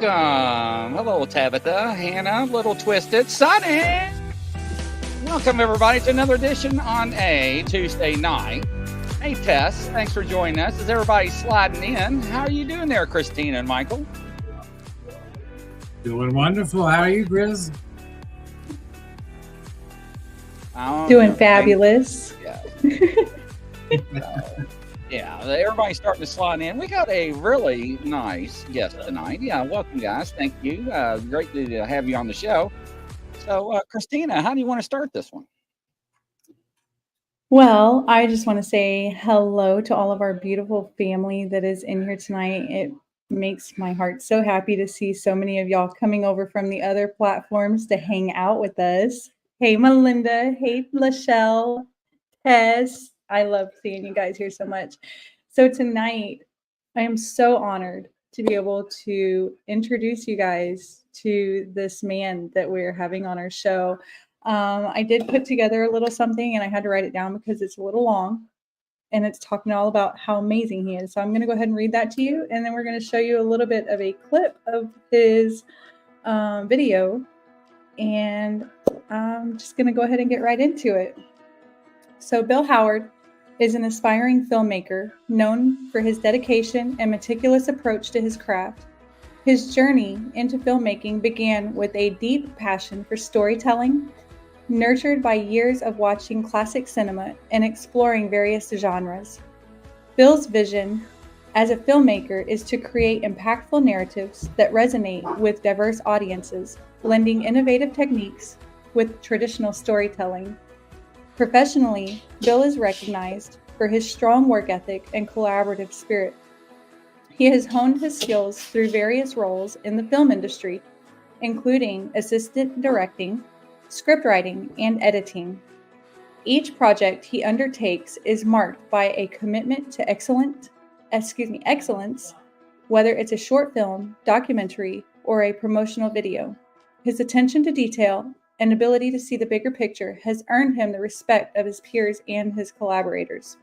Welcome. Hello, Tabitha, Hannah, Little Twisted, Sunny. Welcome, everybody, to another edition on a Tuesday night. Hey, Tess, thanks for joining us. Is everybody sliding in? How are you doing there, Christina and Michael? Doing wonderful. How are you, Grizz? Doing fabulous. Yeah, everybody's starting to slide in. We got a really nice guest tonight. Yeah, welcome, guys. Thank you. Great to have you on the show. So, Christina, how do you want to start this one? Well, I just want to say hello to all of our beautiful family that is in here tonight. It makes my heart so happy to see so many of y'all coming over from the other platforms to hang out with us. Hey, Melinda. Hey, Lachelle. Tess. I love seeing you guys here so much. So tonight, I am so honored to be able to introduce you guys to this man that we're having on our show. I did put together a little something and I had to write it down because it's a little long and it's talking all about how amazing he is. So I'm going to go ahead and read that to you. And then we're going to show you a little bit of a clip of his video. And I'm just going to go ahead and get right into it. So Bill Howard is an aspiring filmmaker known for his dedication and meticulous approach to his craft. His journey into filmmaking began with a deep passion for storytelling, nurtured by years of watching classic cinema and exploring various genres. Bill's vision as a filmmaker is to create impactful narratives that resonate with diverse audiences, blending innovative techniques with traditional storytelling. Professionally, Bill is recognized for his strong work ethic and collaborative spirit. He has honed his skills through various roles in the film industry, including assistant directing, scriptwriting, and editing. Each project he undertakes is marked by a commitment to excellence, whether it's a short film, documentary, or a promotional video. His attention to detail and ability to see the bigger picture has earned him the respect of his peers and his collaborators.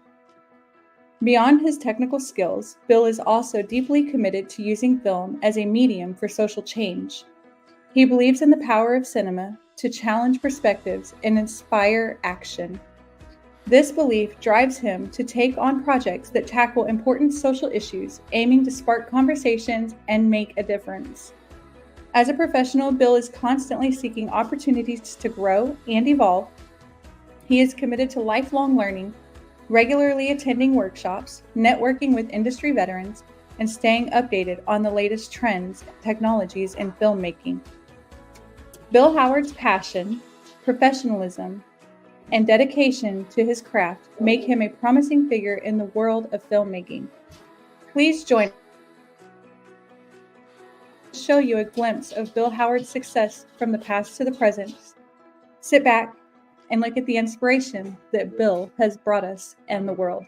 Beyond his technical skills, Bill is also deeply committed to using film as a medium for social change. He believes in the power of cinema to challenge perspectives and inspire action. This belief drives him to take on projects that tackle important social issues, aiming to spark conversations and make a difference. As a professional, Bill is constantly seeking opportunities to grow and evolve. He is committed to lifelong learning, regularly attending workshops, networking with industry veterans, and staying updated on the latest trends and technologies in filmmaking. Bill Howard's passion, professionalism, and dedication to his craft make him a promising figure in the world of filmmaking. Please join us to show you a glimpse of Bill Howard's success from the past to the present. Sit back and look at the inspiration that Bill has brought us and the world.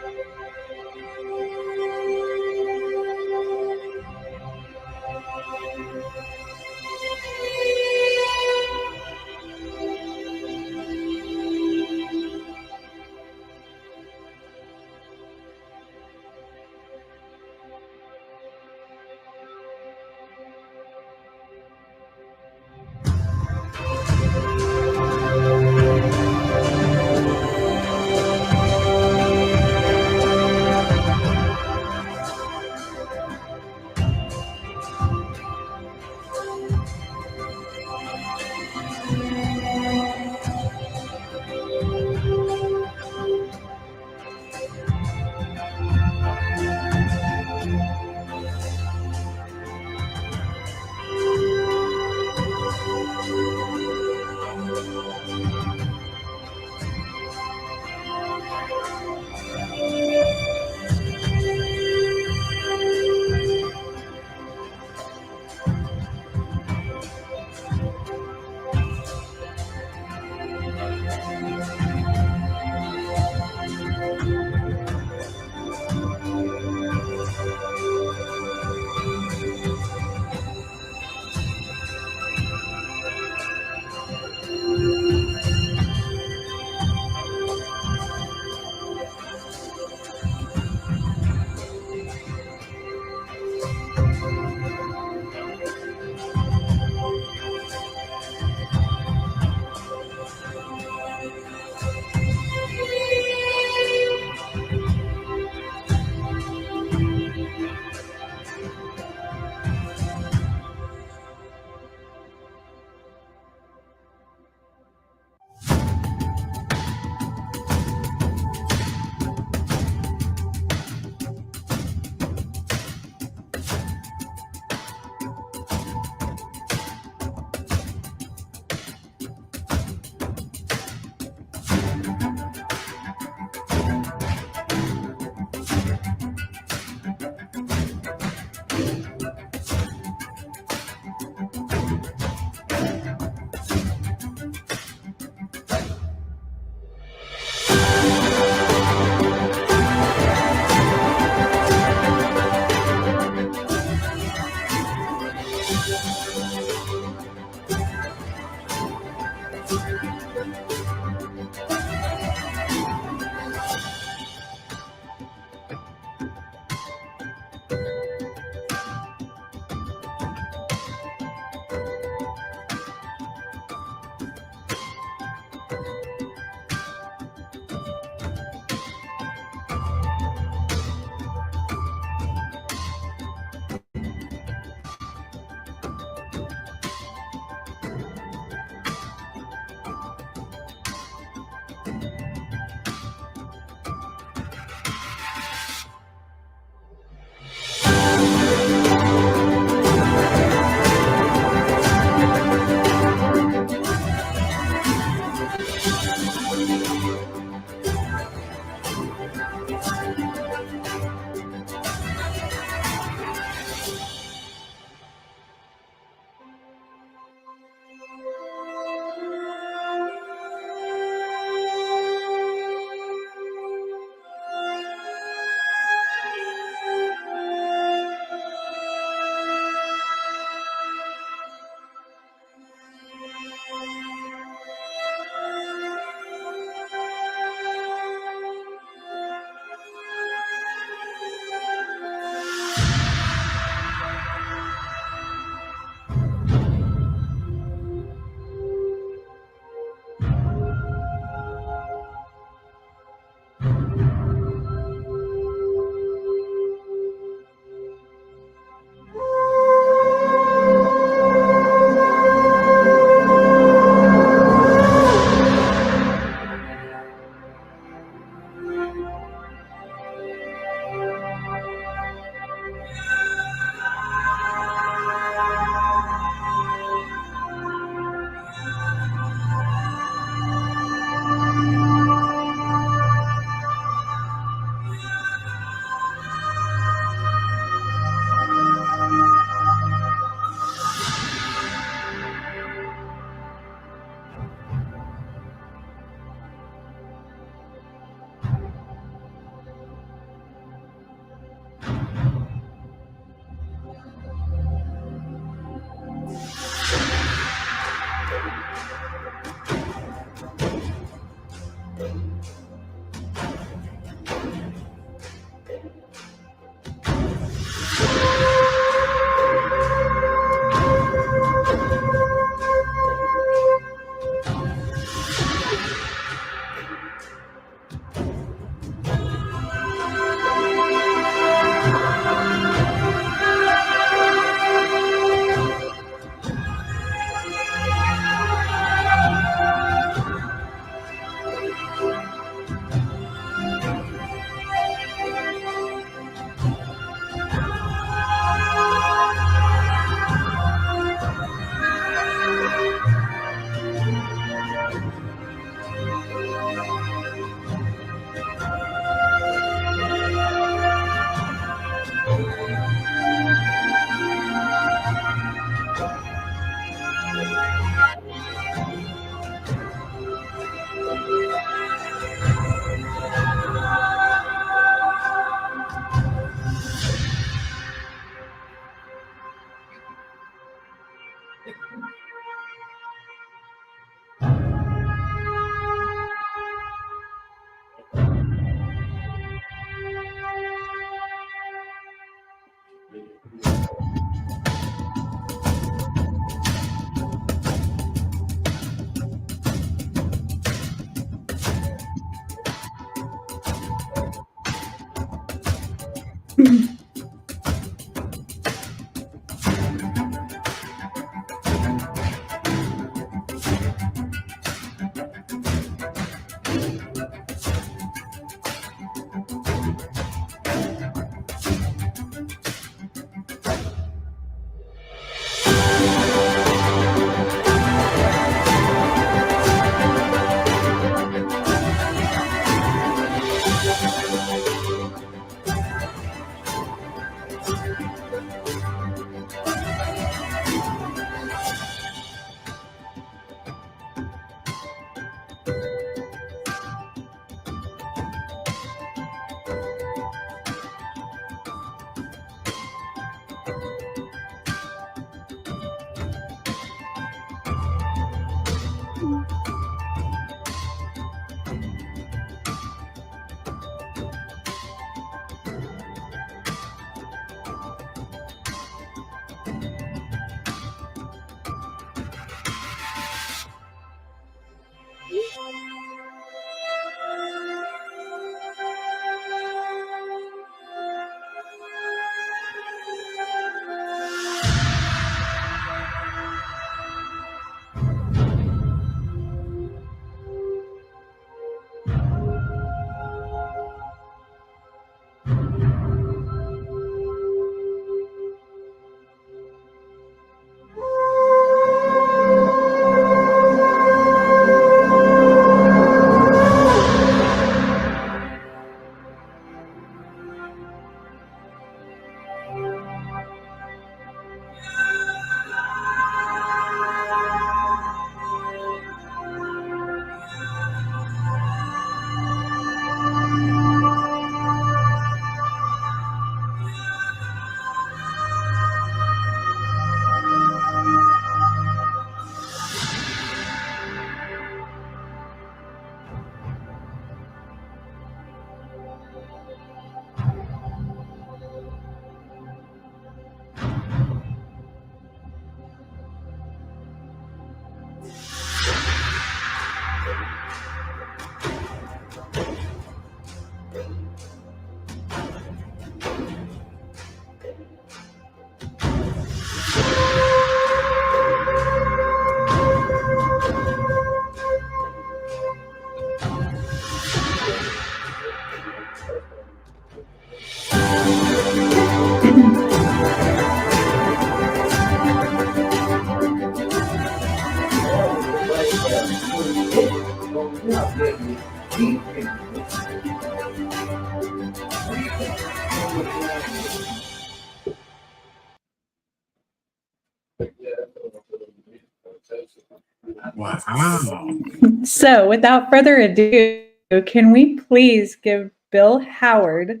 Wow. So, without further ado, can we please give Bill Howard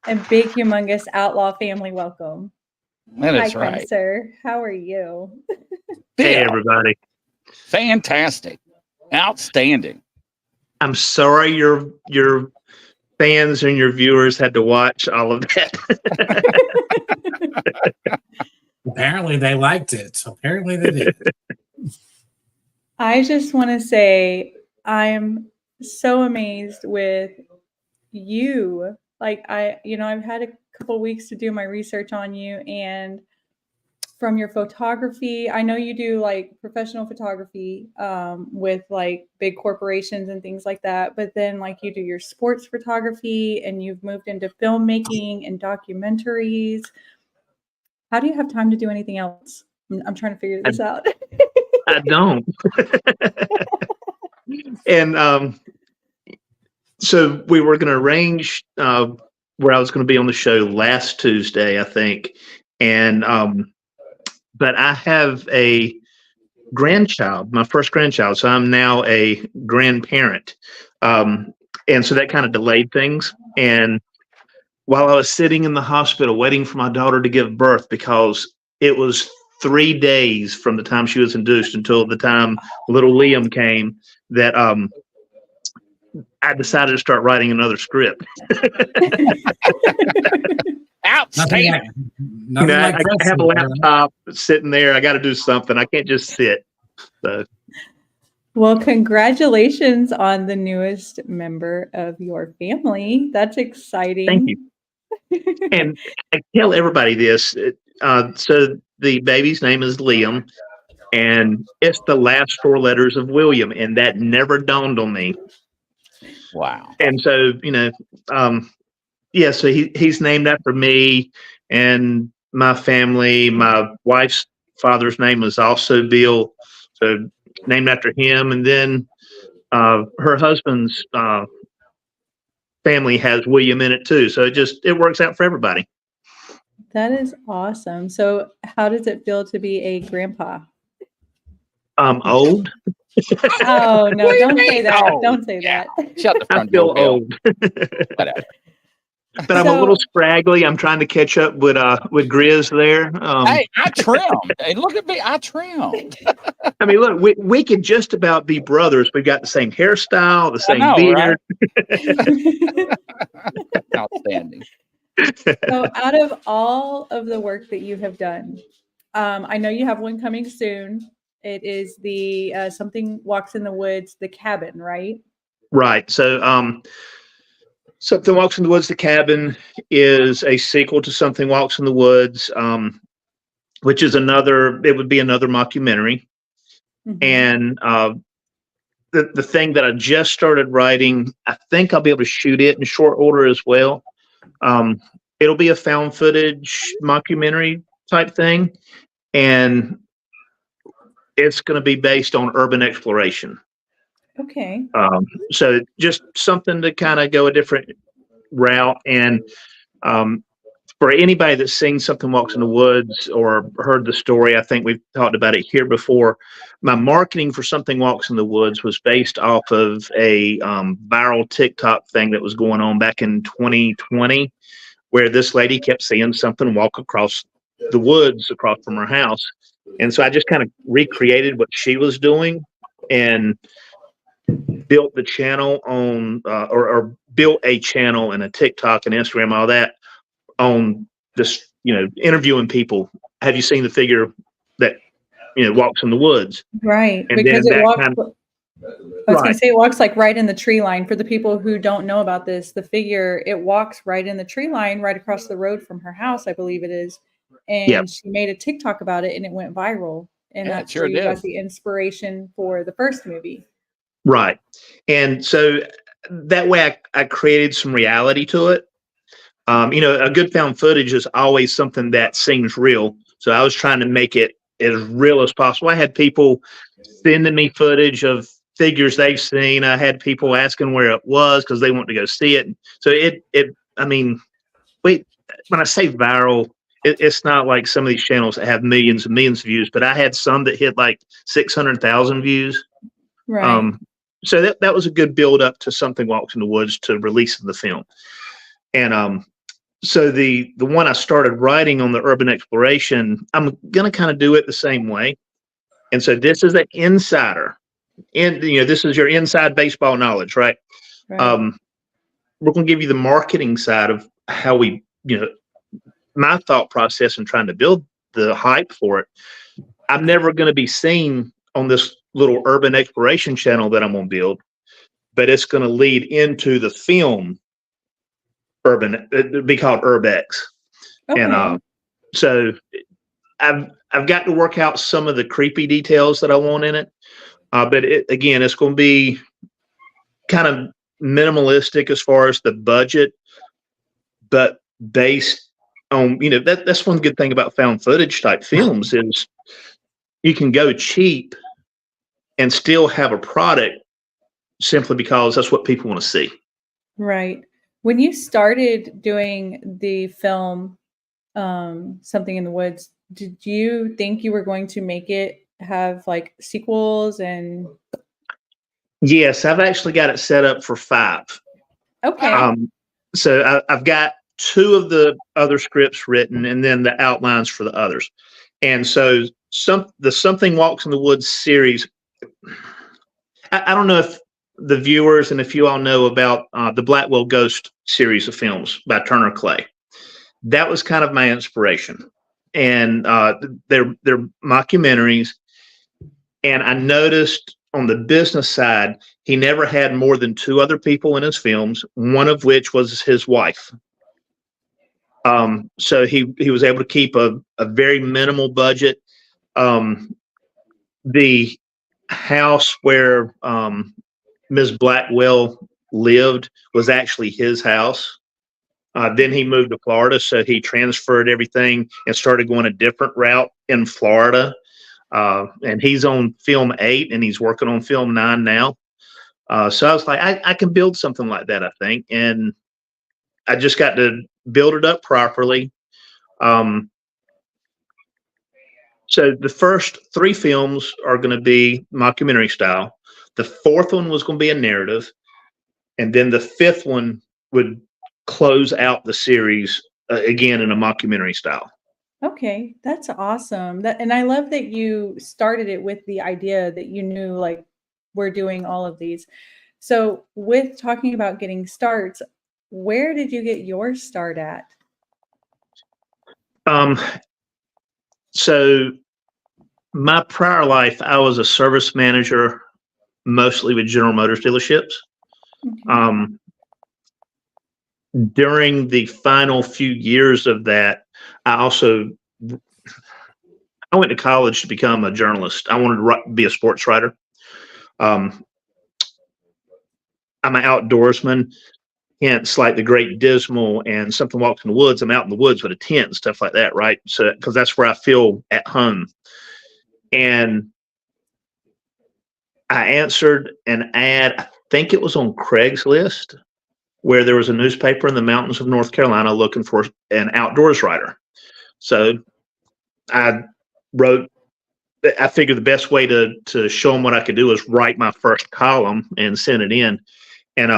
a big, humongous outlaw family welcome? That Hi, is kind right. sir. How are you? Hey, Bill, everybody. fantastic. Outstanding. I'm sorry your fans and your viewers had to watch all of that. Apparently they liked it. Apparently they did. I just want to say I'm so amazed with you. Like I've had a couple weeks to do my research on you, and from your photography, I know you do like professional photography with like big corporations and things like that, but then like you do your sports photography and you've moved into filmmaking and documentaries. How do you have time to do anything else? I'm trying to figure this out. I don't. And so we were going to arrange where I was going to be on the show last Tuesday, I think. And but I have a grandchild, my first grandchild, so I'm now a grandparent. And so that kind of delayed things. And while I was sitting in the hospital waiting for my daughter to give birth, because it was 3 days from the time she was induced until the time little Liam came that I decided to start writing another script. Outstanding. Nothing like I have a laptop sitting there. I got to do something. I can't just sit. So. Well, congratulations on the newest member of your family. That's exciting. Thank you. And I tell everybody this. So the baby's name is Liam, and it's the last 4 letters of William, and that never dawned on me. Wow. And so, so he's named after me and my family. My wife's father's name was also Bill, so named after him. And then her husband's family has William in it too. So it works out for everybody. That is awesome. So how does it feel to be a grandpa? Old. Oh, no, don't say that. Don't say that. Shut the front I feel door, Bill. old. Whatever. But I'm a little scraggly. I'm trying to catch up with Grizz there. Hey, I trimmed. Hey, look at me. I trimmed. I mean, look, we could just about be brothers. We've got the same hairstyle, the same beard. Right? Outstanding. So out of all of the work that you have done, I know you have one coming soon. It is the Something Walks in the Woods, The Cabin, right? Right. So Something Walks in the Woods, The Cabin is a sequel to Something Walks in the Woods, which is it would be another mockumentary. Mm-hmm. And the thing that I just started writing, I think I'll be able to shoot it in short order as well. It'll be a found footage mockumentary type thing. And it's going to be based on urban exploration. Okay. So just something to kind of go a different route. And for anybody that's seen Something Walks in the Woods or heard the story, I think we've talked about it here before. My marketing for Something Walks in the Woods was based off of a viral TikTok thing that was going on back in 2020, where this lady kept seeing something walk across the woods across from her house. And so I just kind of recreated what she was doing and built the channel on, or built a channel and a TikTok and Instagram, all that on just, interviewing people. Have you seen the figure that, walks in the woods? Right. And because then it walks, I was right. going to say it walks like right in the tree line. For the people who don't know about this, the figure, it walks right in the tree line, right across the road from her house, I believe it is. And she made a TikTok about it and it went viral. And that's where you got the inspiration for the first movie. Right. And so that way I created some reality to it. A good found footage is always something that seems real. So I was trying to make it as real as possible. I had people sending me footage of figures they've seen. I had people asking where it was because they want to go see it. So when I say viral, it's not like some of these channels that have millions and millions of views, but I had some that hit like 600,000 views. Right. So that was a good build up to Something Walks in the Woods to release of the film. And so the one I started writing on the urban exploration, I'm going to kind of do it the same way. And so this is an insider. And, this is your inside baseball knowledge, right? We're going to give you the marketing side of how we, my thought process in trying to build the hype for it. I'm never going to be seen on this little urban exploration channel that I'm going to build, but it's going to lead into the film it'd be called Urbex. Okay. And so I've got to work out some of the creepy details that I want in it. But it's going to be kind of minimalistic as far as the budget, but based on, that's one good thing about found footage type films is you can go cheap and still have a product simply because that's what people want to see. Right. When you started doing the film, Something in the Woods, did you think you were going to make it have like sequels and? Yes, I've actually got it set up for 5. Okay. So I've got 2 of the other scripts written and then the outlines for the others. And so the Something Walks in the Woods series, I don't know if the viewers and if you all know about the Blackwell Ghost series of films by Turner Clay. That was kind of my inspiration. And they're mockumentaries. And I noticed on the business side, he never had more than 2 other people in his films, one of which was his wife. So he was able to keep a very minimal budget. The house where Ms. Blackwell lived was actually his house. Then he moved to Florida, so he transferred everything and started going a different route in Florida. And he's on film 8 and he's working on film 9 now. So I was like, I can build something like that, I think. And I just got to build it up properly. So the first 3 films are going to be mockumentary style. The 4th one was going to be a narrative. And then the 5th one would close out the series again in a mockumentary style. Okay, that's awesome. And I love that you started it with the idea that you knew, like, we're doing all of these. So with talking about getting starts, where did you get your start at? So my prior life, I was a service manager, mostly with General Motors dealerships. Okay. During the final few years of that, I went to college to become a journalist. I wanted to be a sports writer. I'm an outdoorsman, hence like the Great Dismal and Something Walks in the Woods. I'm out in the woods with a tent and stuff like that, right? So, because that's where I feel at home. And I answered an ad, I think it was on Craigslist, where there was a newspaper in the mountains of North Carolina looking for an outdoors writer. So I figured the best way to show them what I could do is write my first column and send it in. And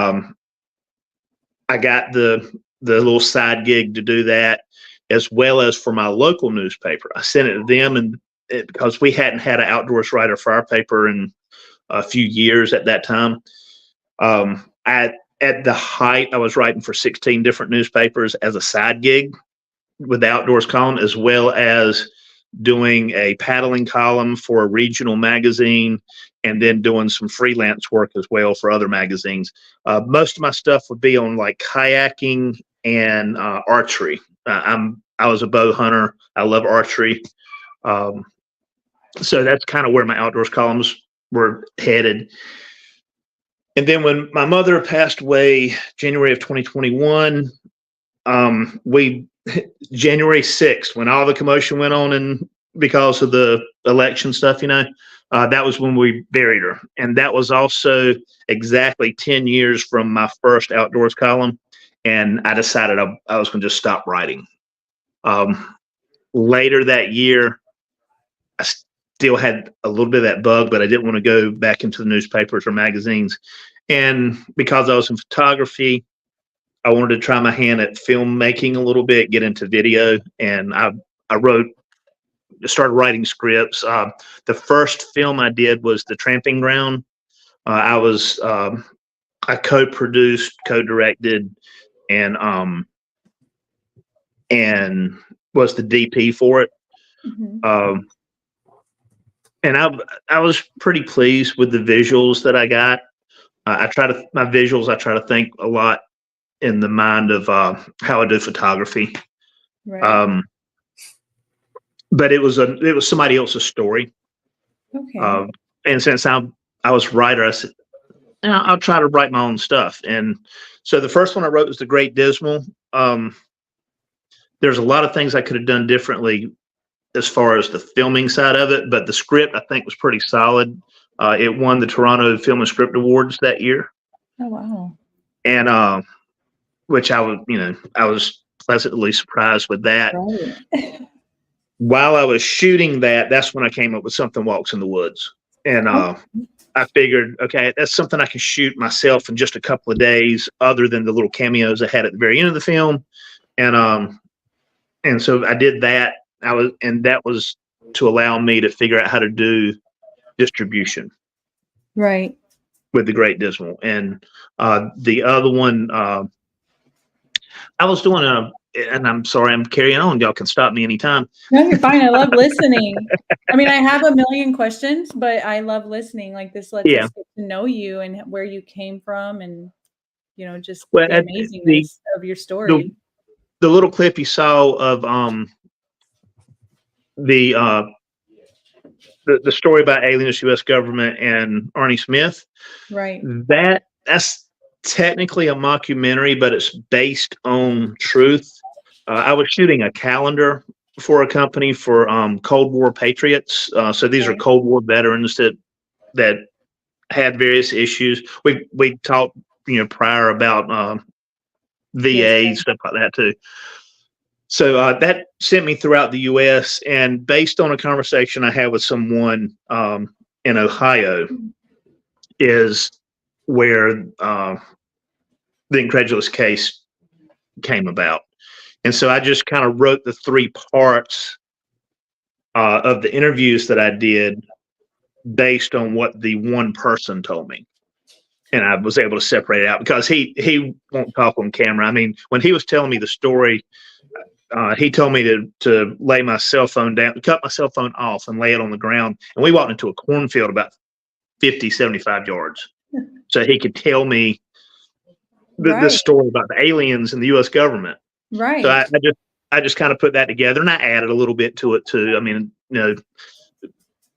I got the little side gig to do that, as well as for my local newspaper. I sent it to them, and because we hadn't had an outdoors writer for our paper in a few years at that time. At the height, I was writing for 16 different newspapers as a side gig with the outdoors column, as well as doing a paddling column for a regional magazine, and then doing some freelance work as well for other magazines. Most of my stuff would be on like kayaking and archery. I was a bow hunter. I love archery. So that's kind of where my outdoors columns were headed. And then when my mother passed away, January of 2021, January 6th, when all the commotion went on and because of the election stuff, that was when we buried her. And that was also exactly 10 years from my first outdoors column. And I decided I was going to just stop writing. Later that year, I still had a little bit of that bug, but I didn't want to go back into the newspapers or magazines. And because I was in photography, I wanted to try my hand at filmmaking a little bit, get into video. And I started writing scripts. The first film I did was The Tramping Ground. I co-produced, co-directed, and was the DP for it. Mm-hmm. And I was pretty pleased with the visuals that I got. I try to think a lot in the mind of how I do photography. Right. But it was somebody else's story. Okay. And since I was a writer, I said, I'll try to write my own stuff. And so the first one I wrote was The Great Dismal. There's a lot of things I could have done differently as far as the filming side of it, but the script I think was pretty solid. It won the Toronto Film and Script Awards that year. Oh wow! And which I was pleasantly surprised with that. Right. While I was shooting that's when I came up with Something Walks in the Woods, and I figured, okay, that's something I can shoot myself in just a couple of days, other than the little cameos I had at the very end of the film, and so I did that. That was to allow me to figure out how to do distribution Right. with the Great Dismal. And the other one, I was doing and I'm sorry, I'm carrying on. Y'all can stop me anytime. No, you're fine. I love listening. I mean, I have a million questions, but I love listening. Like this lets us get to know you and where you came from, and just the amazingness of your story. The little clip you saw of the story about aliens, U.S. government, and Arnie Smith. Right. That's technically a mockumentary, but it's based on truth. I was shooting a calendar for a company for Cold War patriots. So these are Cold War veterans that had various issues. We talked prior about VA stuff like that too. So that sent me throughout the U.S. and based on a conversation I had with someone in Ohio, is where the Incredulous case came about. And so I just kind of wrote the 3 parts of the interviews that I did based on what the one person told me. And I was able to separate it out because he won't talk on camera. I mean, when he was telling me the story, he told me to lay my cell phone down, cut my cell phone off and lay it on the ground. And we walked into a cornfield about 50, 75 yards. So he could tell me this story about the aliens and the U.S. government. Right. So I just kind of put that together and I added a little bit to it too. I mean,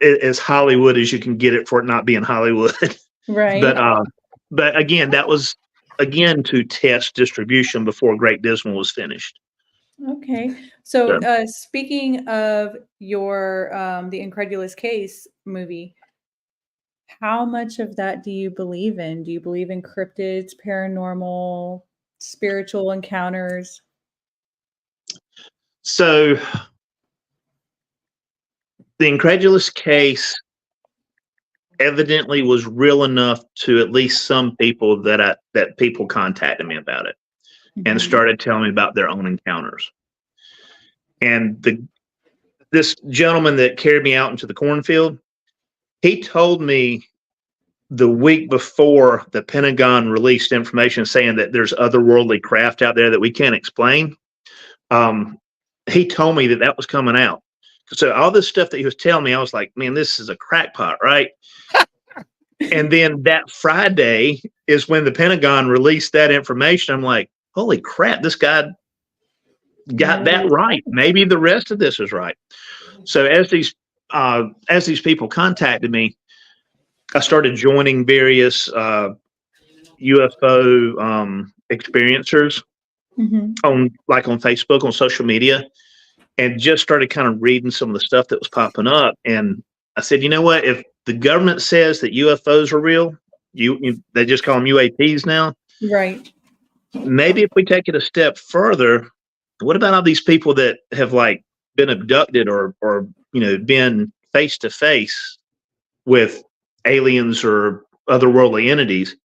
as Hollywood as you can get it for it not being Hollywood. Right. But again, that was to test distribution before Great Dismal was finished. Okay. So speaking of your the Incredulous Case movie, how much of that do you believe in? Do you believe in cryptids, paranormal, spiritual encounters? So the Incredulous Case evidently was real enough to at least some people that people contacted me about it and started telling me about their own encounters. And this gentleman that carried me out into the cornfield, he told me the week before the Pentagon released information saying that there's otherworldly craft out there that we can't explain. He told me that was coming out. So all this stuff that he was telling me, I was like, man, this is a crackpot, right? And then that Friday is when the Pentagon released that information. I'm like, holy crap, this guy got that right. Maybe the rest of this is right. So as these people contacted me, I started joining various UFO experiencers on Facebook, on social media, and just started kind of reading some of the stuff that was popping up. And I said, you know what? If the government says that UFOs are real, they just call them UAPs now. Right. Maybe if we take it a step further, what about all these people that have been abducted or been face to face with aliens or otherworldly entities?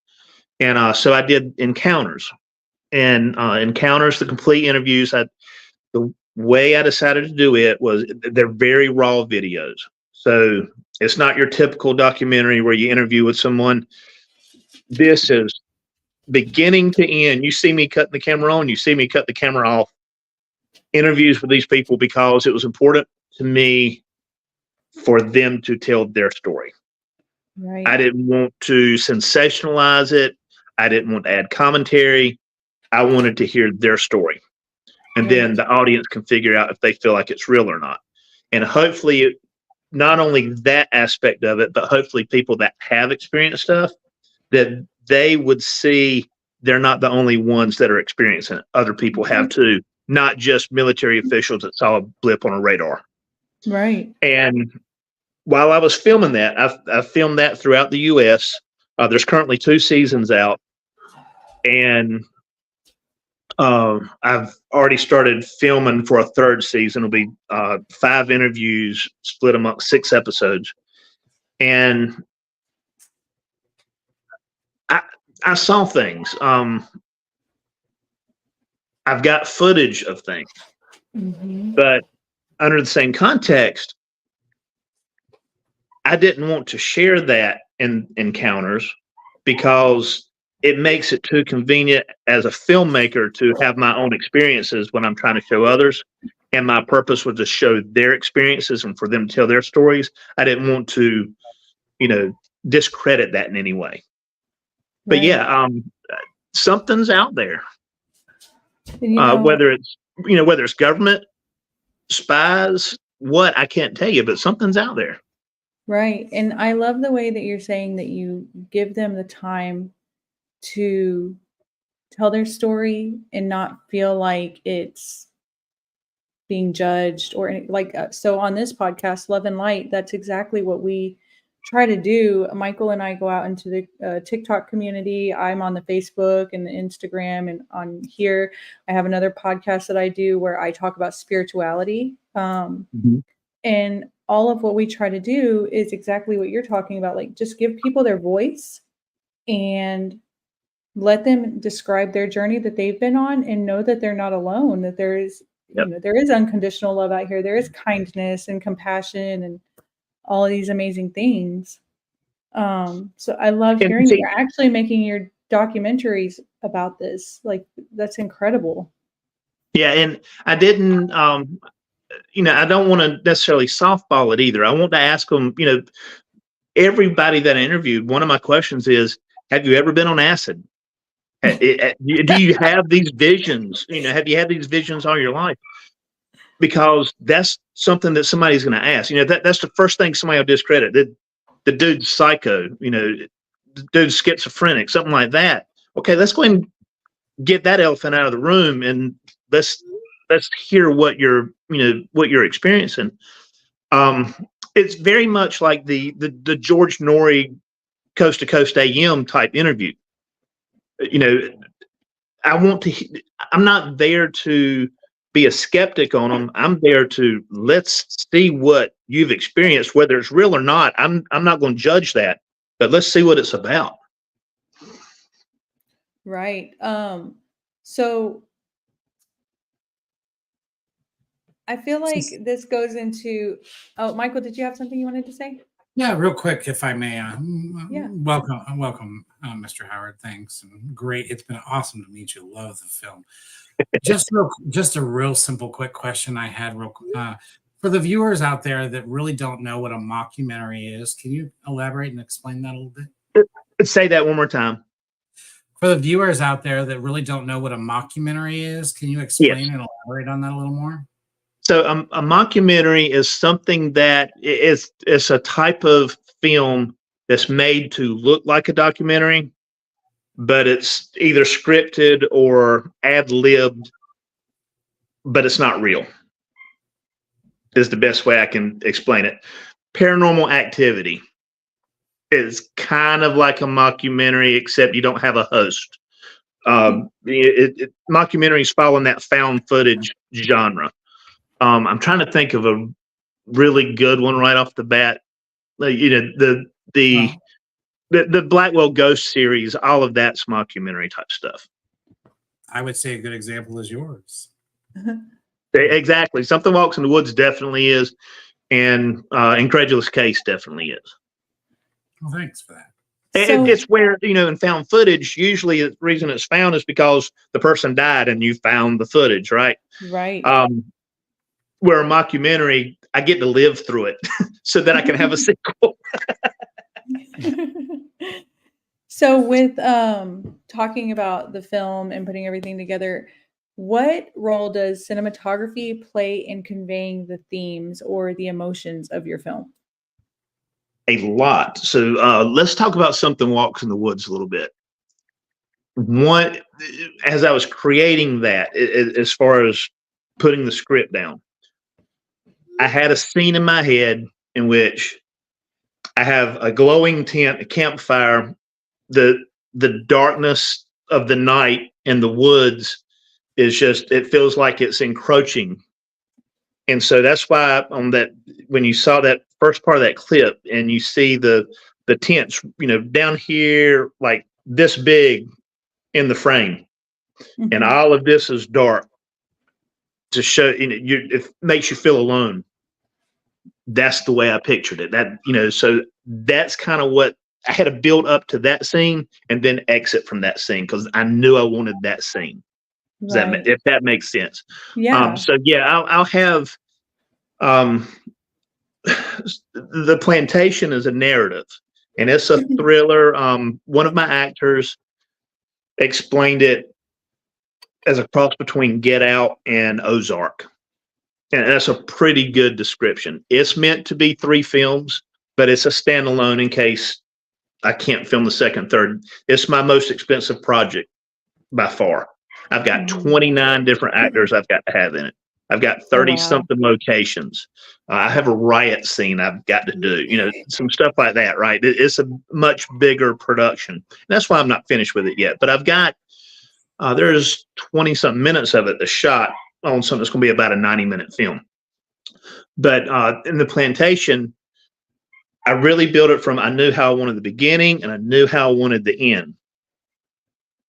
And so I did encounters, and encounters, the complete interviews. The way I decided to do it was they're very raw videos. So it's not your typical documentary where you interview with someone. This is beginning to end. You see me cutting the camera on, you see me cut the camera off. Interviews with these people because it was important to me for them to tell their story. Right. I didn't want to sensationalize it. I didn't want to add commentary. I wanted to hear their story. And then the audience can figure out if they feel like it's real or not. And hopefully, not only that aspect of it, but hopefully people that have experienced stuff, that they would see they're not the only ones that are experiencing it. Other people have too, not just military officials that saw a blip on a radar. Right. And while I was filming that, I filmed that throughout the U.S. There's currently 2 seasons out. And I've already started filming for a 3rd season. It'll be 5 interviews split amongst 6 episodes. And I saw things. I've got footage of things. But under the same context, I didn't want to share that in encounters because it makes it too convenient as a filmmaker to have my own experiences when I'm trying to show others. And my purpose was to show their experiences and for them to tell their stories. I didn't want to, discredit that in any way. But Right. something's out there. And, Whether it's government, spies, what, I can't tell you, but something's out there. right. And I love the way that you're saying that you give them the time to tell their story and not feel like it's being judged or like, so on this podcast, Love and Light, that's exactly what we try to do. Michael and I go out into the TikTok community. I'm on the Facebook and the Instagram, and on here, I have another podcast that I do where I talk about spirituality. And all of what we try to do is exactly what you're talking about. Like, just give people their voice and let them describe their journey that they've been on, and know that they're not alone, that there is, there is unconditional love out here. There is kindness and compassion and all of these amazing things. So I love hearing that you're actually making your documentaries about this. Like, that's incredible. Yeah. And I didn't, I don't want to necessarily softball it either. I want to ask them, everybody that I interviewed, one of my questions is, have you ever been on acid? Do you have these visions? Have you had these visions all your life? Because that's something that somebody's going to ask. That's the first thing somebody will discredit. The dude's psycho, the dude's schizophrenic, something like that. Okay, let's go ahead and get that elephant out of the room, and let's hear what you're experiencing. It's very much like the George Norrie Coast to Coast AM type interview. I'm not there to be a skeptic on them. I'm there to, let's see what you've experienced, whether it's real or not. I'm not going to judge that, but let's see what it's about. Right. So I feel like this goes into, Michael, did you have something you wanted to say? Yeah, real quick, if I may. Yeah. Welcome, Mr. Howard. Thanks. And great. It's been awesome to meet you. Love the film. Just a real simple, quick question I had for the viewers out there that really don't know what a mockumentary is. Can you elaborate and explain that a little bit? Say that one more time. For the viewers out there that really don't know what a mockumentary is, can you explain and elaborate on that a little more? So a mockumentary is something that it's a type of film that's made to look like a documentary, but it's either scripted or ad-libbed, but it's not real, is the best way I can explain it. Paranormal Activity is kind of like a mockumentary, except you don't have a host. Mockumentaries fall in that found footage genre. I'm trying to think of a really good one right off the bat. The Blackwell Ghost series, all of that's mockumentary type stuff. I would say a good example is yours. Exactly. Something Walks in the Woods definitely is, and Incredulous Case definitely is. Well, thanks for that. It's where, in found footage, usually the reason it's found is because the person died and you found the footage, right? Right. Where a mockumentary, I get to live through it so that I can have a sequel. So with talking about the film and putting everything together, what role does cinematography play in conveying the themes or the emotions of your film? A lot. So let's talk about Something Walks in the Woods a little bit. As I was creating that, as far as putting the script down, I had a scene in my head in which I have a glowing tent, a campfire, the darkness of the night and the woods is just, it feels like it's encroaching. And so that's why when you saw that first part of that clip and you see the tents, down here, like this big in the frame, and all of this is dark to show, it makes you feel alone. that's the way I pictured it. That, so that's kind of what I had to build up to that scene and then exit from that scene because I knew I wanted that scene. Right. If that makes sense. Yeah. So yeah, I'll have The Plantation is a narrative and it's a thriller. One of my actors explained it as a cross between Get Out and Ozark. And that's a pretty good description. It's meant to be 3 films, but it's a standalone in case I can't film the second, third. It's my most expensive project by far. I've got 29 different actors I've got to have in it. I've got 30 something locations. I have a riot scene I've got to do, some stuff like that, right? It's a much bigger production. That's why I'm not finished with it yet. But I've got, there's 20 something minutes of it that's shot on something that's going to be about a 90-minute film. But in The Plantation, I really built it from, I knew how I wanted the beginning and I knew how I wanted the end.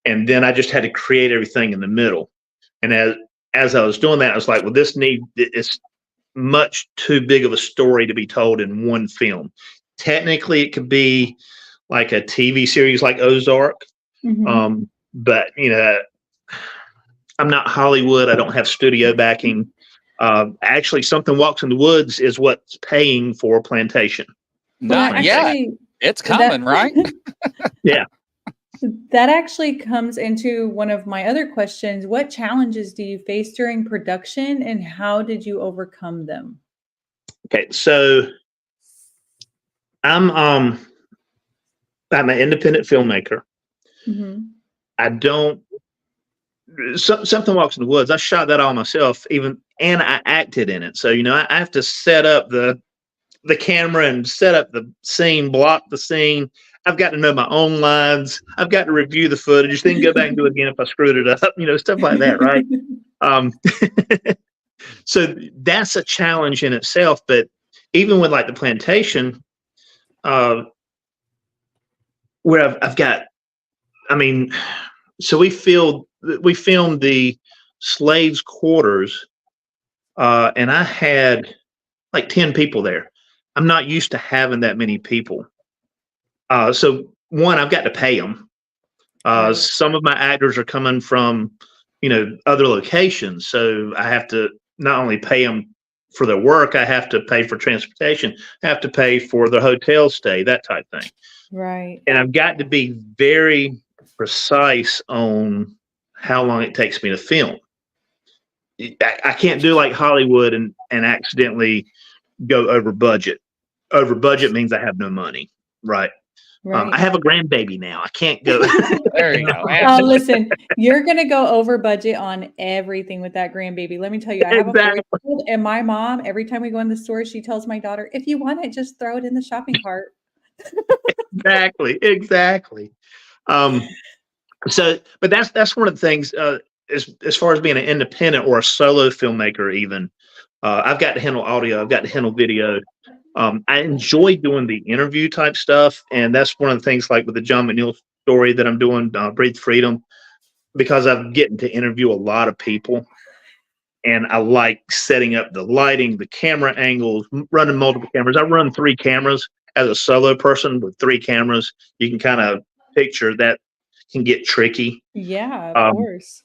And then I just had to create everything in the middle. And as I was doing that, I was like, well, it's much too big of a story to be told in one film. Technically, it could be like a TV series like Ozark. But, I'm not Hollywood. I don't have studio backing. Actually, Something Walks in the Woods is what's paying for Plantation. Not yet. It's coming, right? Yeah. That actually comes into one of my other questions. What challenges do you face during production and how did you overcome them? Okay, so I'm an independent filmmaker. I don't. Something Walks in the Woods. I shot that all myself, and I acted in it. So I have to set up the camera and set up the scene, block the scene. I've got to know my own lines. I've got to review the footage, then go back and do it again if I screwed it up. Stuff like that, right? So that's a challenge in itself. But even with like The Plantation, where I've got, so we filmed the slaves' quarters, and I had like 10 people there. I'm not used to having that many people. So one, I've got to pay them. Some of my actors are coming from, other locations. So I have to not only pay them for their work, I have to pay for transportation. I have to pay for the hotel stay, that type thing. Right. And I've got to be very precise on how long it takes me to film. I can't do like Hollywood and accidentally go over budget. Over budget means I have no money, right? I have a grandbaby now. I can't go. There you go. Listen, you're going to go over budget on everything with that grandbaby. Let me tell you, I have a 4-year-old, and my mom, every time we go in the store, she tells my daughter, if you want it, just throw it in the shopping cart. Exactly. So, but that's one of the things, as far as being an independent or a solo filmmaker, even, I've got to handle audio. I've got to handle video. I enjoy doing the interview type stuff. And that's one of the things like with the John McNeil story that I'm doing, Breathe Freedom, because I'm getting to interview a lot of people. And I like setting up the lighting, the camera angles, running multiple cameras. I run 3 cameras as a solo person with 3 cameras. You can kind of picture that can get tricky. Yeah, of course.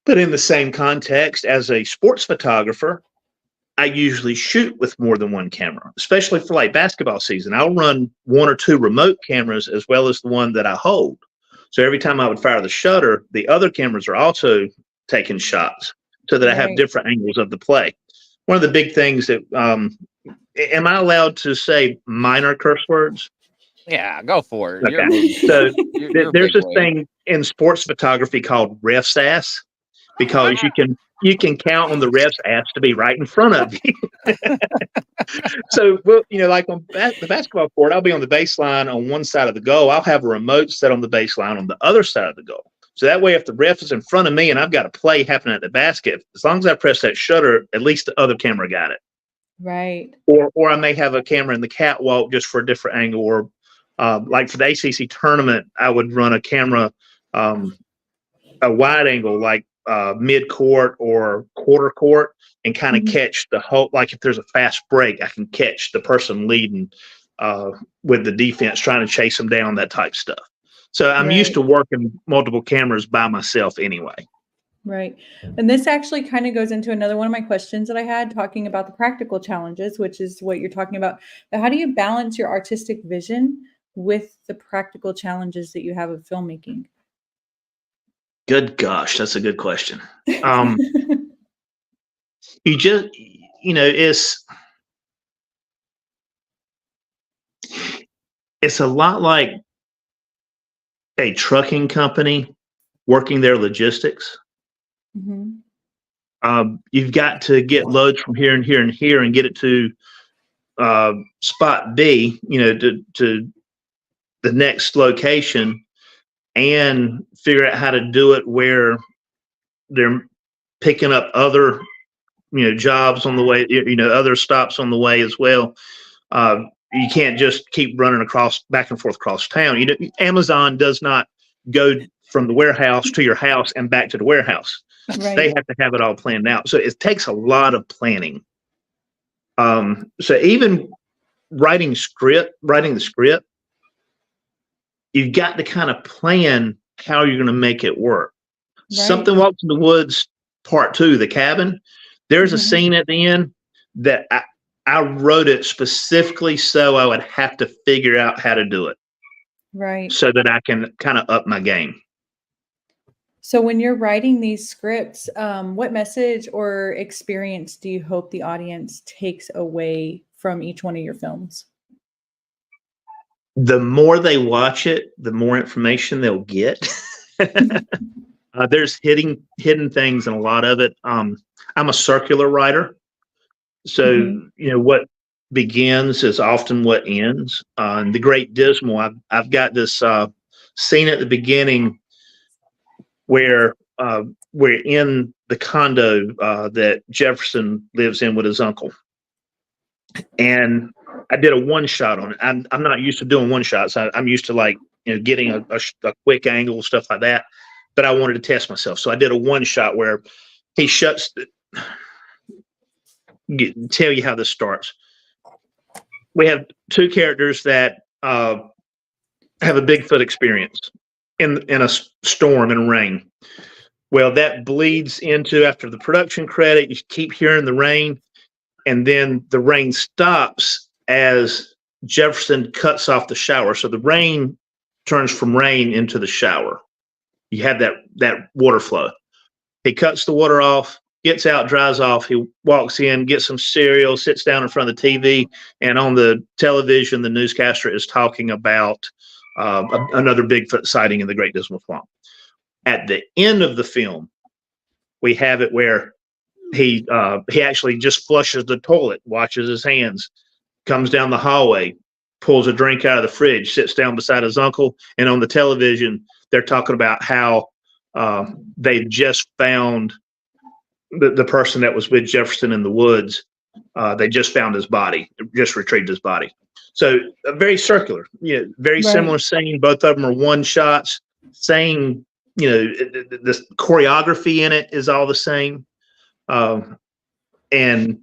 But in the same context, as a sports photographer, I usually shoot with more than 1 camera, especially for like basketball season. I'll run 1 or 2 remote cameras as well as the one that I hold. So every time I would fire the shutter, the other cameras are also taking shots so that I have different angles of the play. One of the big things that, am I allowed to say minor curse words? Yeah, go for it. Okay. So there's this thing in sports photography called ref's ass, because you can count on the ref's ass to be right in front of you. So, well, like on the basketball court, I'll be on the baseline on one side of the goal. I'll have a remote set on the baseline on the other side of the goal. So that way, if the ref is in front of me and I've got a play happening at the basket, as long as I press that shutter, at least the other camera got it. Right. Or I may have a camera in the catwalk just for a different angle. Or like for the ACC tournament, I would run a camera, a wide angle, like mid court or quarter court and kind of catch the whole, like if there's a fast break, I can catch the person leading with the defense trying to chase them down, that type stuff. So I'm used to working multiple cameras by myself anyway. Right. And this actually kind of goes into another one of my questions that I had, talking about the practical challenges, which is what you're talking about. But how do you balance your artistic vision with the practical challenges that you have of filmmaking? Good gosh, that's a good question. You just, you know, it's a lot like a trucking company working their logistics. You've got to get loads from here and here and here and get it to spot B, you know, to the next location, and figure out how to do it where they're picking up other, you know, jobs on the way, you know, other stops on the way as well. You can't just keep running back and forth across town. You know, Amazon does not go from the warehouse to your house and back to the warehouse. They have to have it all planned out. So it takes a lot of planning. So even writing the script, you've got to kind of plan how you're going to make it work. Something Walks in the Woods Part 2, The Cabin. There's a scene at the end that I wrote it specifically so I would have to figure out how to do it. Right. So that I can kind of up my game. So when you're writing these scripts, what message or experience do you hope the audience takes away from each one of your films? The more they watch it, the more information they'll get. There's hidden things in a lot of it. I'm a circular writer. So, you know, what begins is often what ends. In The Great Dismal, I've got this scene at the beginning where we're in the condo that Jefferson lives in with his uncle. And I did a one shot on it. I'm not used to doing one shots. I'm used to, like, you know, getting a quick angle, stuff like that. But I wanted to test myself. So I did a one shot where he shuts tell you how this starts. We have two characters that have a Bigfoot experience in a storm and rain. Well, that bleeds into, after the production credit, you keep hearing the rain, and then the rain stops as Jefferson cuts off the shower. So the rain turns from rain into the shower. You have that water flow. He cuts the water off, gets out, dries off. He walks in, gets some cereal, sits down in front of the TV, and on the television, the newscaster is talking about another Bigfoot sighting in the Great Dismal Swamp. At the end of the film, we have it where he actually just flushes the toilet, washes his hands, comes down the hallway, pulls a drink out of the fridge, sits down beside his uncle, and on the television, they're talking about how they just found the person that was with Jefferson in the woods. They just found his body, just retrieved his body. So very circular, you know, very similar scene. Both of them are one shots. Same, you know, the choreography in it is all the same. And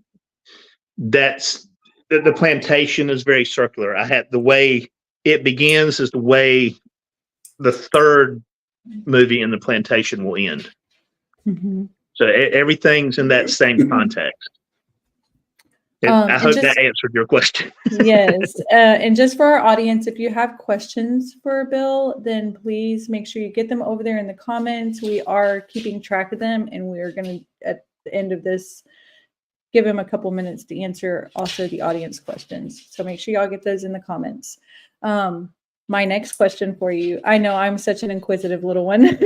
that's the plantation is very circular. I had the way it begins is the way the third movie in the plantation will end. So everything's in that same context. I hope that answered your question. Yes. And just for our audience, if you have questions for Bill, then please make sure you get them over there in the comments. We are keeping track of them, and we are going to, at the end of this, give him a couple minutes to answer also the audience questions. So make sure y'all get those in the comments. My next question for you, I know I'm such an inquisitive little one.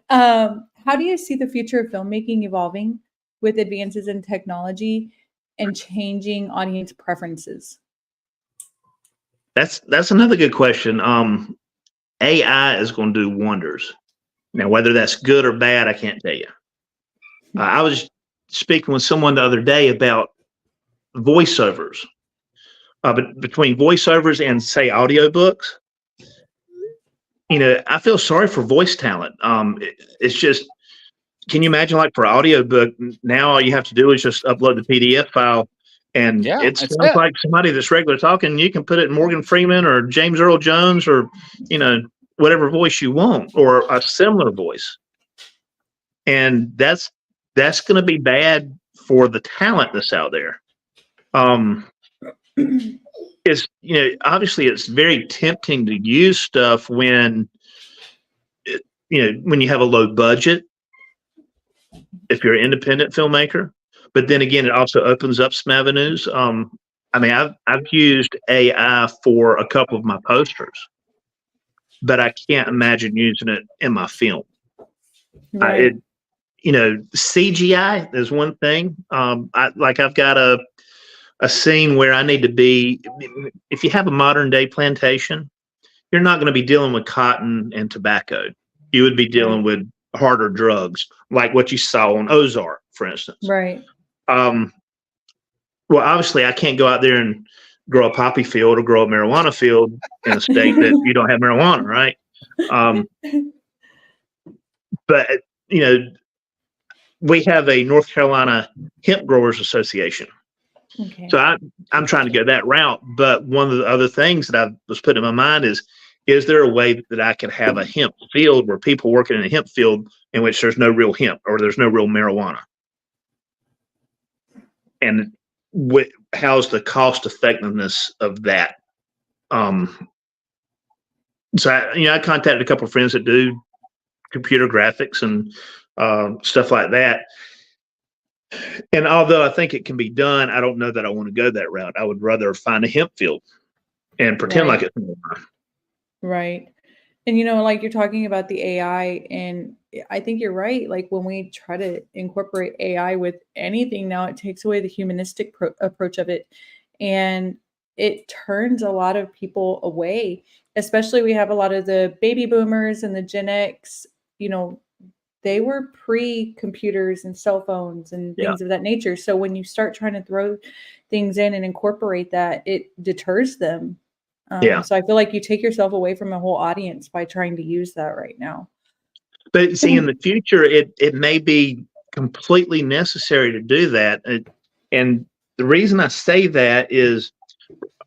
How do you see the future of filmmaking evolving with advances in technology and changing audience preferences? That's another good question. AI is going to do wonders. Now, whether that's good or bad, I can't tell you. I was speaking with someone the other day about voiceovers. But between voiceovers and, say, audiobooks, I feel sorry for voice talent. It's just, can you imagine, like, for audiobook now, all you have to do is just upload the PDF file, and Yeah, it that's sounds it. like somebody that's regular talking. You can put it in Morgan Freeman or James Earl Jones or, whatever voice you want, or a similar voice. And that's going to be bad for the talent that's out there. It's, obviously it's very tempting to use stuff when you have a low budget, if you're an independent filmmaker. But then again, it also opens up some avenues. I've used AI for a couple of my posters, but I can't imagine using it in my film. Right. CGI is one thing. I've got a scene where I need to be. If you have a modern day plantation, you're not going to be dealing with cotton and tobacco. You would be dealing with harder drugs, like what you saw on Ozark, for instance. Right. Well, obviously, I can't go out there and grow a poppy field or grow a marijuana field in a state that you don't have marijuana, right? But we have a North Carolina Hemp Growers Association. Okay. So I'm trying to go that route. But one of the other things that I was putting in my mind is there a way that I could have a hemp field where people working in a hemp field in which there's no real hemp or there's no real marijuana? And how's the cost effectiveness of that? So I contacted a couple of friends that do computer graphics and stuff like that. And although I think it can be done, I don't know that I want to go that route. I would rather find a hemp field and pretend like it's marijuana. Right. And, like you're talking about the AI, and I think you're right. Like when we try to incorporate AI with anything now, it takes away the humanistic approach of it. And it turns a lot of people away, especially we have a lot of the baby boomers and the Gen X, they were pre-computers and cell phones and things of that nature. So when you start trying to throw things in and incorporate that, it deters them. So I feel like you take yourself away from a whole audience by trying to use that right now. But see, in the future, it may be completely necessary to do that. And the reason I say that is,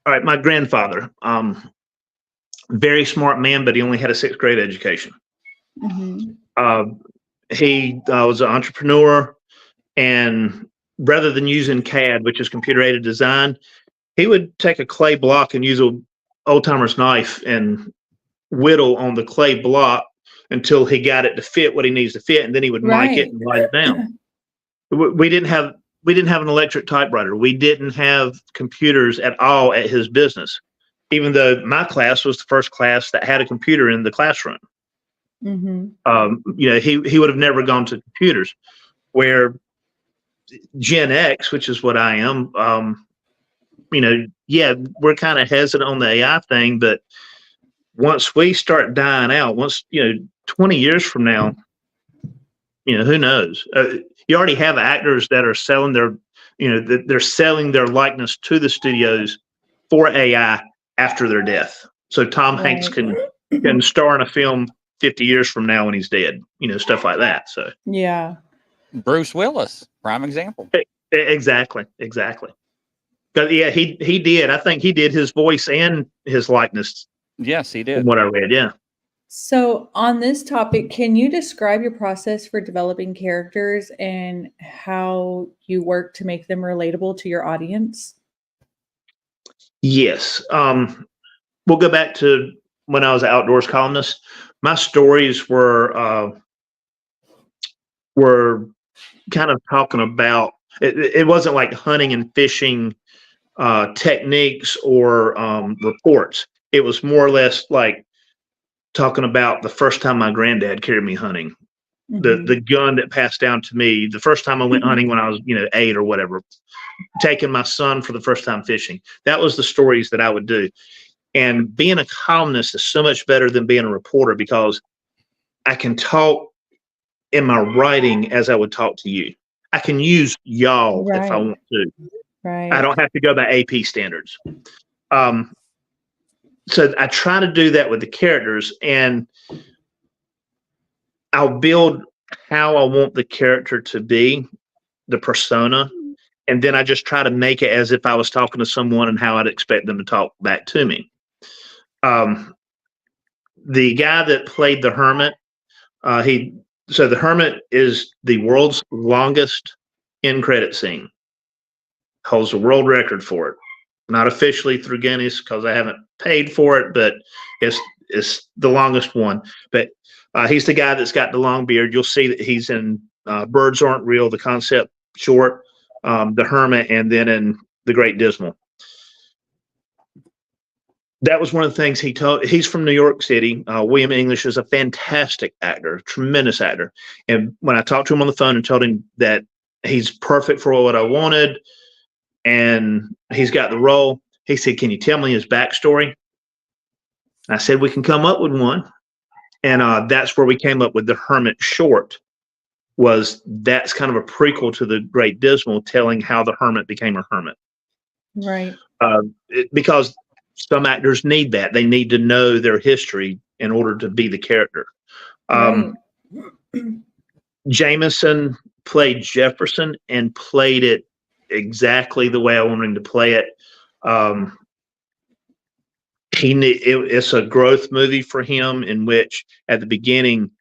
all right, my grandfather, very smart man, but he only had a 6th grade education. Mm-hmm. He was an entrepreneur, and rather than using CAD, which is computer aided design, he would take a clay block and use an old timer's knife and whittle on the clay block until he got it to fit what he needs to fit, and then he would mic it and write it down. We didn't have an electric typewriter. We didn't have computers at all at his business, even though my class was the first class that had a computer in the classroom. Mm-hmm. He would have never gone to computers. Where Gen X, which is what I am, we're kind of hesitant on the AI thing, but once we start dying out, 20 years from now, who knows? You already have actors that are selling they're selling their likeness to the studios for AI after their death. So Tom Hanks can star in a film 50 years from now when he's dead, stuff like that. So yeah, Bruce Willis, prime example. Exactly. But yeah, he did. I think he did his voice and his likeness. Yes, he did. From what I read, yeah. So on this topic, can you describe your process for developing characters and how you work to make them relatable to your audience? Yes. We'll go back to when I was an outdoors columnist. My stories were kind of talking about, it wasn't like hunting and fishing techniques or reports. It was more or less like talking about the first time my granddad carried me hunting, the gun that passed down to me, the first time I went hunting when I was 8 or whatever, taking my son for the first time fishing. That was the stories that I would do. And being a columnist is so much better than being a reporter, because I can talk in my writing as I would talk to you. I can use y'all if I want to. Right. I don't have to go by AP standards. so I try to do that with the characters, and I'll build how I want the character to be, the persona, and then I just try to make it as if I was talking to someone and how I'd expect them to talk back to me. The guy that played the hermit, so the hermit is the world's longest end credit scene, holds the world record for it. Not officially through Guinness because I haven't paid for it, but it's the longest one. But he's the guy that's got the long beard. You'll see that he's in Birds Aren't Real, the concept short, The Hermit, and then in The Great Dismal. That was one of the things he told. He's from New York City. William English is a fantastic actor, tremendous actor. And when I talked to him on the phone and told him that he's perfect for what I wanted and he's got the role, he said, "Can you tell me his backstory?" I said, "We can come up with one." And that's where we came up with The Hermit short. That's kind of a prequel to The Great Dismal, telling how the hermit became a hermit. Right. Because some actors need that. They need to know their history in order to be the character. Right. Jameson played Jefferson and played it exactly the way I wanted him to play it. It's a growth movie for him, in which at the beginning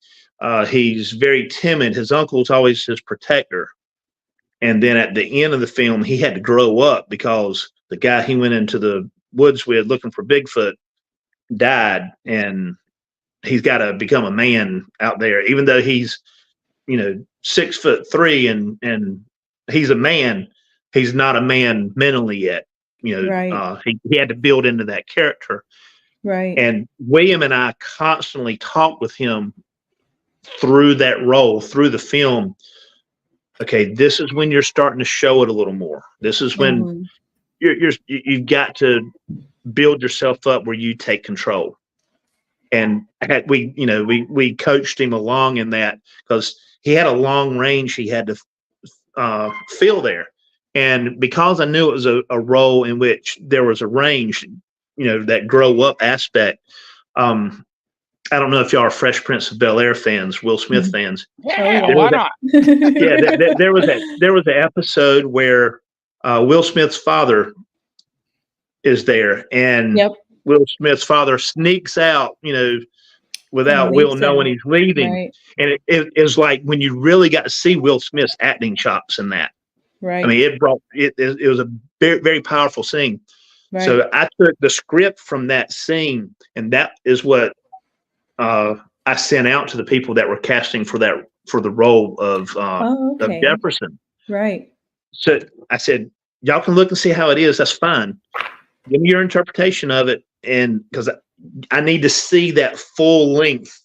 he's very timid. His uncle's always his protector. And then at the end of the film, he had to grow up because the guy he went into the woods with looking for Bigfoot died, and he's got to become a man out there, even though he's 6'3" and he's a man. He's not a man mentally yet. Right. He had to build into that character. Right. And William and I constantly talked with him through that role, through the film. Okay, this is when you're starting to show it a little more. This is when you've got to build yourself up where you take control. And we coached him along in that, because he had a long range he had to fill there. And because I knew it was a role in which there was a range, that grow up aspect. I don't know if y'all are Fresh Prince of Bel-Air fans, Will Smith fans. Yeah, why not? There was an episode where Will Smith's father is there, and Will Smith's father sneaks out, without Will knowing he's leaving. Right. And it was like when you really got to see Will Smith's acting chops in that. Right. I mean, it was a very, very powerful scene. Right. So I took the script from that scene, and that is what I sent out to the people that were casting for the role of Jefferson. Right. So I said, y'all can look and see how it is. That's fine. Give me your interpretation of it, and because I need to see that full length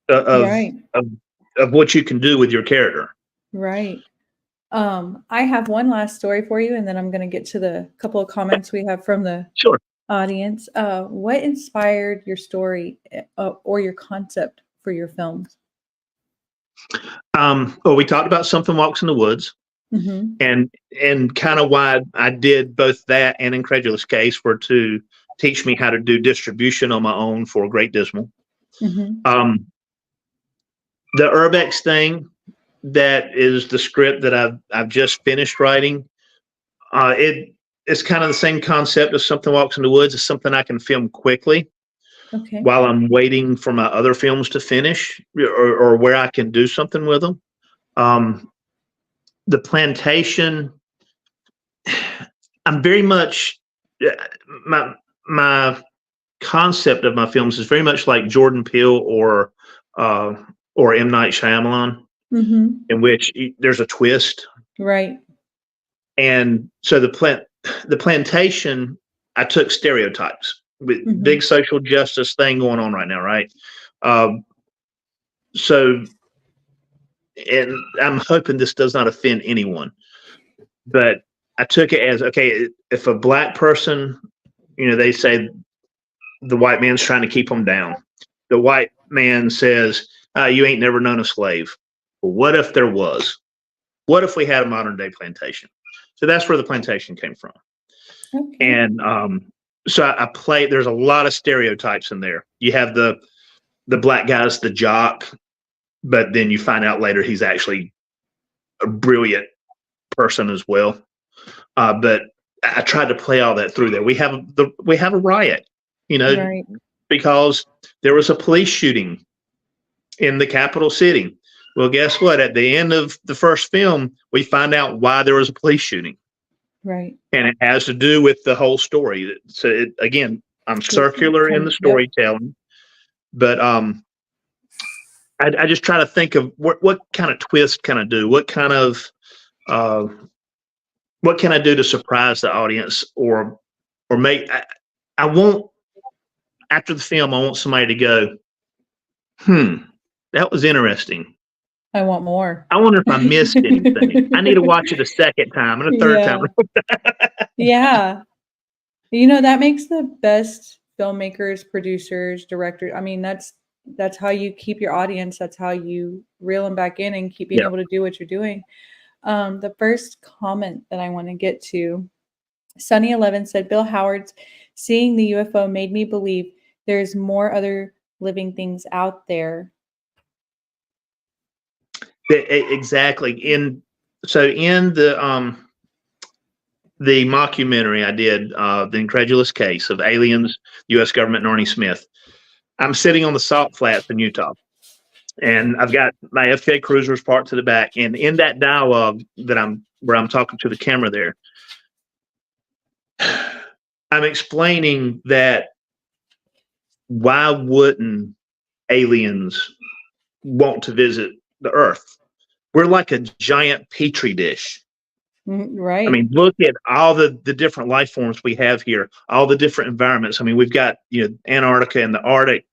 of what you can do with your character. Right. I have one last story for you, and then I'm going to get to the couple of comments we have from the audience. What inspired your story or your concept for your films? Well, we talked about Something Walks in the Woods, and kind of why I did both that and Incredulous Case were to teach me how to do distribution on my own for Great Dismal. The Urbex thing, that is the script that I've just finished writing. It's kind of the same concept as Something Walks in the Woods. It's something I can film quickly while I'm waiting for my other films to finish, or where I can do something with them. The Plantation, I'm very much my concept of my films is very much like Jordan Peele or M. Night Shyamalan. In which there's a twist, right? And so the Plantation, I took stereotypes with big social justice thing going on right now, right? So, and I'm hoping this does not offend anyone, but I took it as, okay, if a black person, they say the white man's trying to keep them down. The white man says, you ain't never known a slave. What if there was? What if we had a modern day plantation? So that's where the Plantation came from. And so I play. There's a lot of stereotypes in there. You have the black guy's the jock, but then you find out later he's actually a brilliant person as well. But I tried to play all that through there. We have a riot, Right. because there was a police shooting in the capital city. Well, guess what? At the end of the first film, we find out why there was a police shooting. Right. And it has to do with the whole story. So again, I'm circular in the storytelling, but I just try to think of what kind of twist can I do? What kind of what can I do to surprise the audience or make? I want, after the film, I want somebody to go, that was interesting. I want more. I wonder if I missed anything. I need to watch it a second time and a third time. Yeah. That makes the best filmmakers, producers, directors. I mean, that's how you keep your audience. That's how you reel them back in and keep being able to do what you're doing. The first comment that I want to get to, Sunny11 said, Bill Howard's seeing the UFO made me believe there's more other living things out there. Exactly. In the mockumentary I did, The Incredulous Case of Aliens, U.S. Government, and Arnie Smith, I'm sitting on the salt flats in Utah, and I've got my FK Cruisers parked to the back. And in that dialogue where I'm talking to the camera there, I'm explaining that why wouldn't aliens want to visit the Earth? We're like a giant petri dish. Right. I mean, look at all the different life forms we have here, all the different environments. I mean, we've got, Antarctica and the Arctic.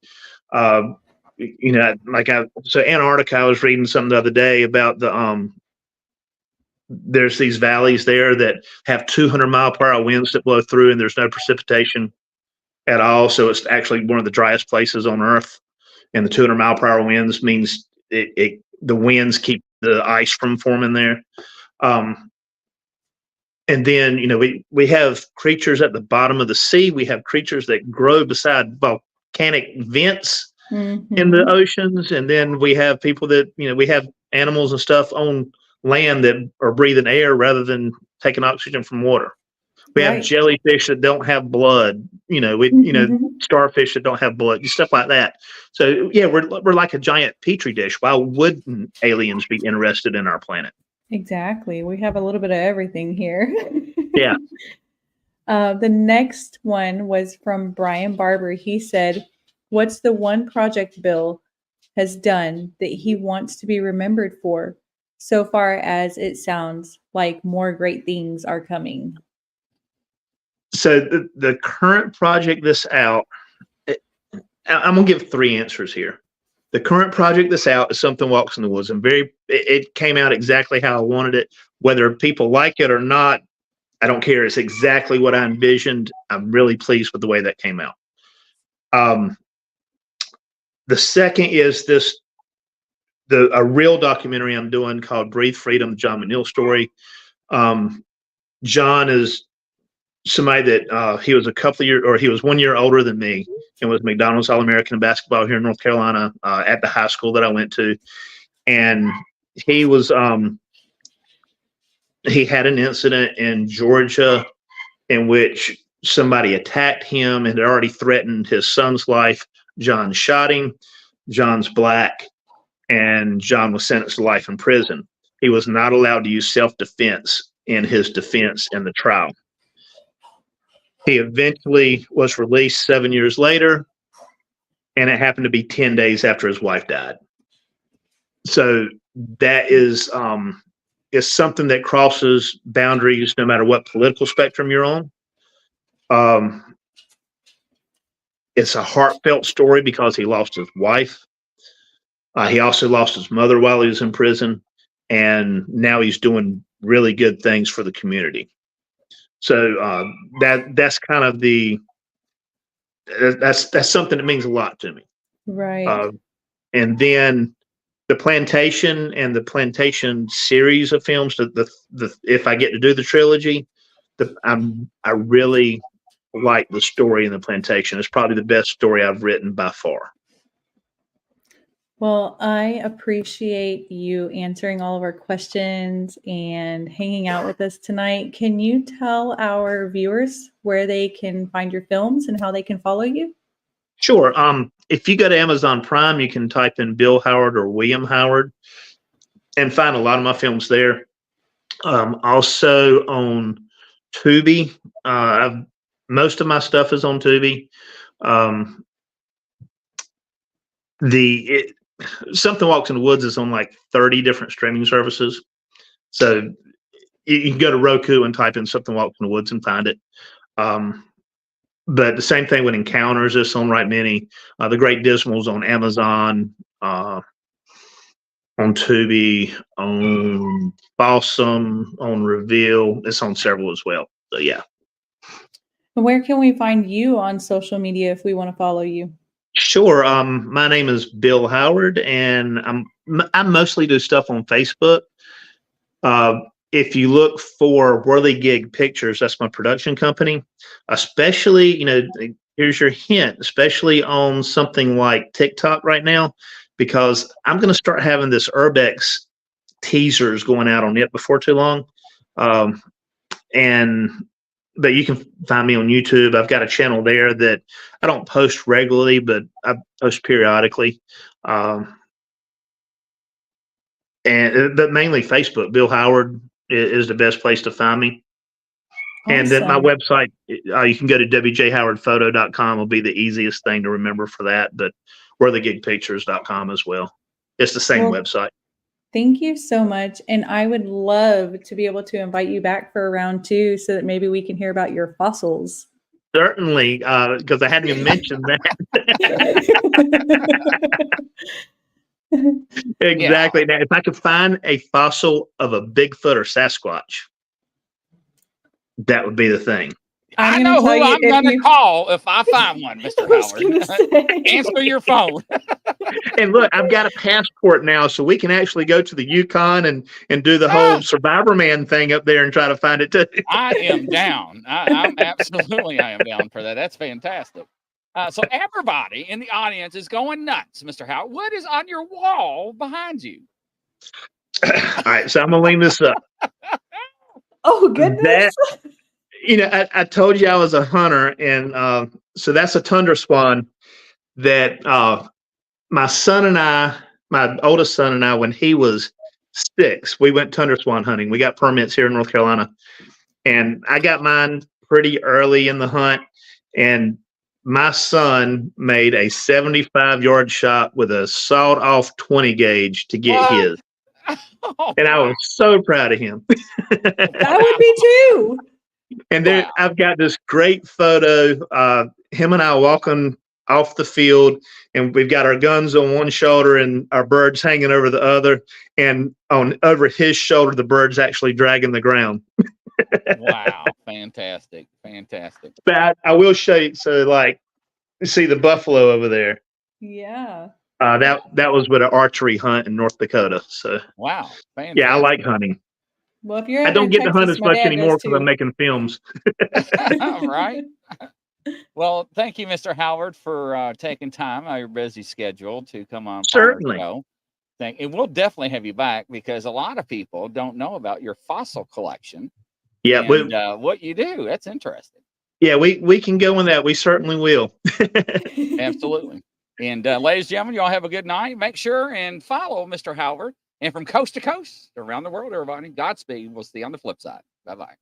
So Antarctica, I was reading something the other day about there's these valleys there that have 200-mile-per-hour winds that blow through, and there's no precipitation at all. So it's actually one of the driest places on Earth. And the 200-mile-per-hour winds means the winds keep the ice from forming there. And then, we have creatures at the bottom of the sea. We have creatures that grow beside volcanic vents in the oceans. And then we have people that, we have animals and stuff on land that are breathing air rather than taking oxygen from water. We have jellyfish that don't have blood, starfish that don't have blood, stuff like that. So, yeah, we're like a giant petri dish. Why wouldn't aliens be interested in our planet? Exactly. We have a little bit of everything here. Yeah. The next one was from Brian Barber. He said, what's the one project Bill has done that he wants to be remembered for, so far as it sounds like more great things are coming? So the current project that's out, I'm going to give three answers here. The current project that's out is Something Walks in the Woods. It came out exactly how I wanted it. Whether people like it or not, I don't care. It's exactly what I envisioned. I'm really pleased with the way that came out. The second is a real documentary I'm doing called Breathe Freedom, the John McNeil story. John is somebody that he was he was 1 year older than me and was McDonald's All-American in basketball here in North Carolina at the high school that I went to. And he was he had an incident in Georgia in which somebody attacked him and had already threatened his son's life. John shot him. John's black, and John was sentenced to life in prison. He was not allowed to use self-defense in his defense in the trial. He eventually was released 7 years later, and it happened to be 10 days after his wife died. So that is something that crosses boundaries no matter what political spectrum you're on. It's a heartfelt story because he lost his wife. He also lost his mother while he was in prison, and now he's doing really good things for the community. So that's kind of that's something that means a lot to me. Right. And then the Plantation and the Plantation series of films. If I get to do the trilogy, I really like the story in the plantation. It's probably the best story I've written by far. Well, I appreciate you answering all of our questions and hanging out with us tonight. Can you tell our viewers where they can find your films and how they can follow you? Sure. If you go to Amazon Prime, you can type in Bill Howard or William Howard and find a lot of my films there. Also on Tubi. Most of my stuff is on Tubi. Something Walks in the Woods is on like 30 different streaming services. So you can go to Roku and type in Something Walks in the Woods and find it. But the same thing with Encounters. It's on Right Many. The Great Dismal's on Amazon, on Tubi, on Balsam, on Reveal. It's on several as well. So yeah. Where can we find you on social media if we want to follow you? Sure. My name is Bill Howard, and I mostly do stuff on Facebook. If you look for Worthy Gig Pictures, that's my production company. Especially, here's your hint, especially on something like TikTok right now, because I'm going to start having this Urbex teasers going out on it before too long. But you can find me on YouTube. I've got a channel there that I don't post regularly, but I post periodically. But mainly Facebook. Bill Howard is the best place to find me. Awesome. And then my website, you can go to wjhowardphoto.com. Will be the easiest thing to remember for that. But worthygigpictures.com as well. It's the same website. Thank you so much. And I would love to be able to invite you back for a round 2 so that maybe we can hear about your fossils. Certainly, because I hadn't even mentioned that. Exactly. Yeah. Now, if I could find a fossil of a Bigfoot or Sasquatch, that would be the thing. I know who I'm going to call if I find one, Mr. Howard. Answer your phone. And look, I've got a passport now, so we can actually go to the Yukon and do the whole Survivor Man thing up there and try to find it too. I am down. I am down for that. That's fantastic. So everybody in the audience is going nuts, Mr. Howard. What is on your wall behind you? All right, so I'm going to lean this up. Oh, goodness. I told you I was a hunter, and so that's a tundra swan that my oldest son and I, when he was 6, we went tundra swan hunting. We got permits here in North Carolina, and I got mine pretty early in the hunt, and my son made a 75-yard shot with a sawed-off 20 gauge to get his. Oh, and I was so proud of him. That would be too. And then I've got this great photo, him and I walking off the field, and we've got our guns on one shoulder and our birds hanging over the other, and over his shoulder, the bird's actually dragging the ground. Wow. Fantastic. But I will show you. So you see the buffalo over there. Yeah. That was with an archery hunt in North Dakota. So wow. Fantastic. Yeah, I like hunting. Well, if you're I don't get to hunt as much anymore because I'm making films. Right. Well, thank you, Mr. Howard, for taking time out of your busy schedule to come on. Certainly. And we'll definitely have you back because a lot of people don't know about your fossil collection. Yeah. And, what you do. That's interesting. Yeah, we can go on that. We certainly will. Absolutely. And ladies and gentlemen, y'all have a good night. Make sure and follow Mr. Howard. And from coast to coast, around the world, everybody, Godspeed. We'll see you on the flip side. Bye-bye.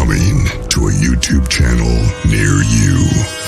Coming to a YouTube channel near you.